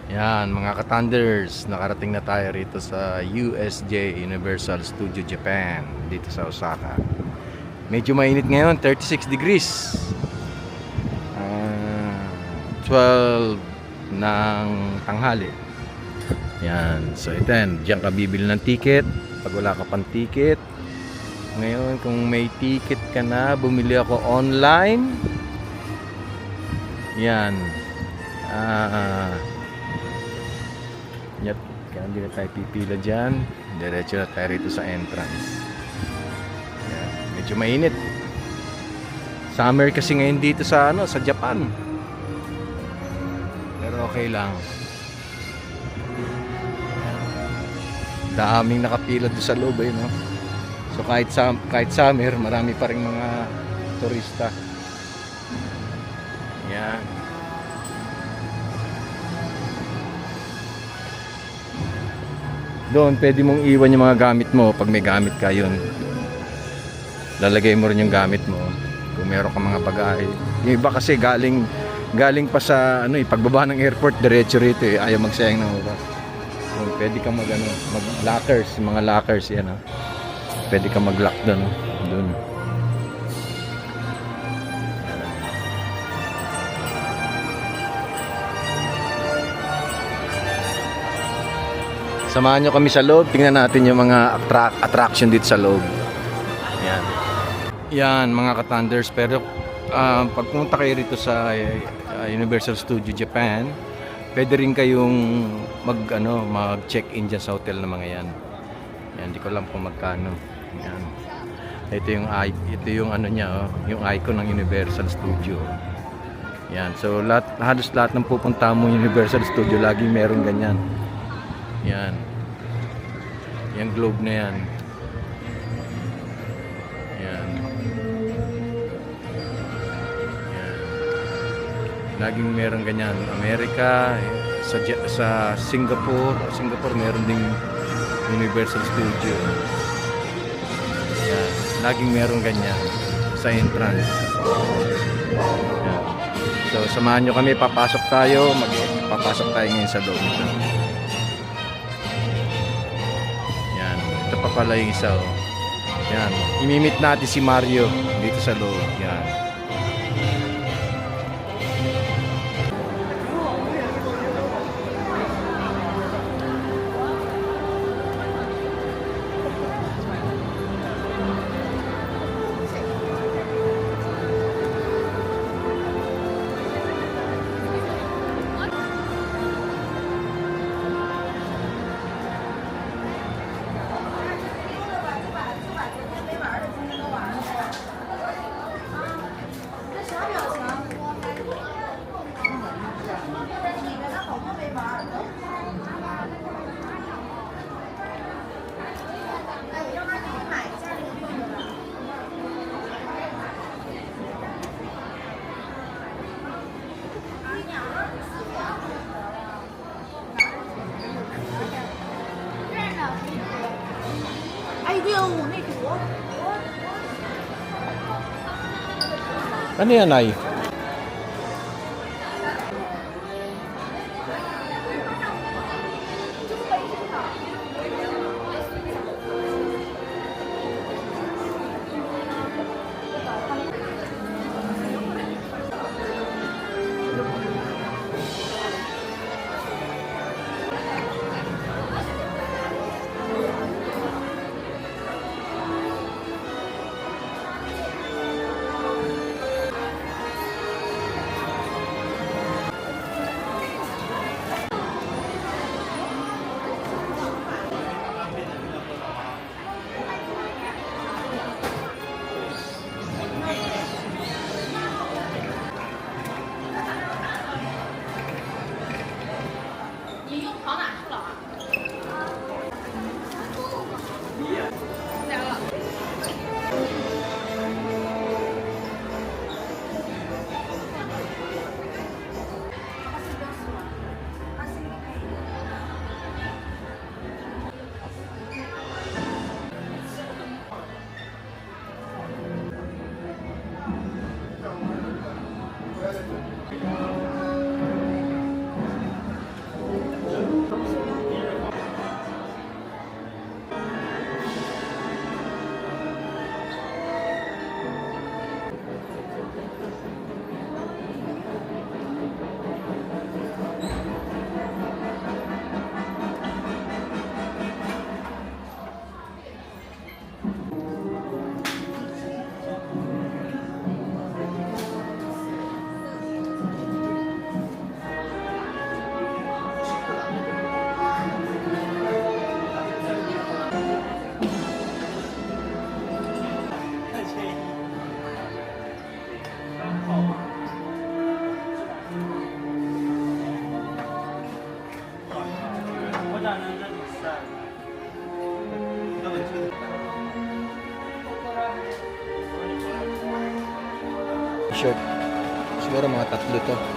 Yan mga ka-Thunders, nakarating na tayo rito sa USJ, Universal Studio Japan, dito sa Osaka. Medyo mainit ngayon, 36 degrees. 12 ng tanghali. Yan, so ito yan, diyan ka bibili ng ticket pag wala ka pang ticket. Ngayon kung may ticket ka na, bumili ako online. Yan. Kaya hindi na tayo pipila dyan. Diretso na tayo rito sa entrance. Yan. Medyo mainit. Summer kasi ngayon dito sa sa Japan. Pero okay lang. Daming nakapila doon sa loob no. So kahit summer, marami pa ring mga turista. Yan. Doon pwede mong iwan yung mga gamit mo pag may gamit ka yun. Lalagay mo rin yung gamit mo kung meron ka mga bagahe. Yung iba kasi galing pa sa pagbaba ng airport diretso rito ayaw magsayang ng oras. So, pwede ka mag lockers, mga lockers yan Pwede ka mag-lock doon doon. Samahan nyo kami sa loob. Tingnan natin yung mga attraction dito sa loob. Yan. Yan mga ka-Thunders. Pero pag pumunta kayo rito sa Universal Studio Japan, pwede rin kayong mag-check-in dyan sa hotel ng mga yan. Yan, hindi ko alam kung magkano. Yan. Ito yung yung icon ng Universal Studio. Yan. So halos lahat ng pupunta mo Universal Studio laging meron ganyan. Yan. Yung globe na yan. Yan. Yan. Laging meron ganyan. Amerika, sa Singapore meron ding Universal Studio. Yan. Laging meron ganyan sa entrance. Yan. So samahan nyo kami, papasok tayo ngayon sa loob nito. Ito pa pala yung isa Yan. Imimit natin si Mario dito sa loob. Yan. Ano yan ay? Shirt. Siguro mga tatlo to.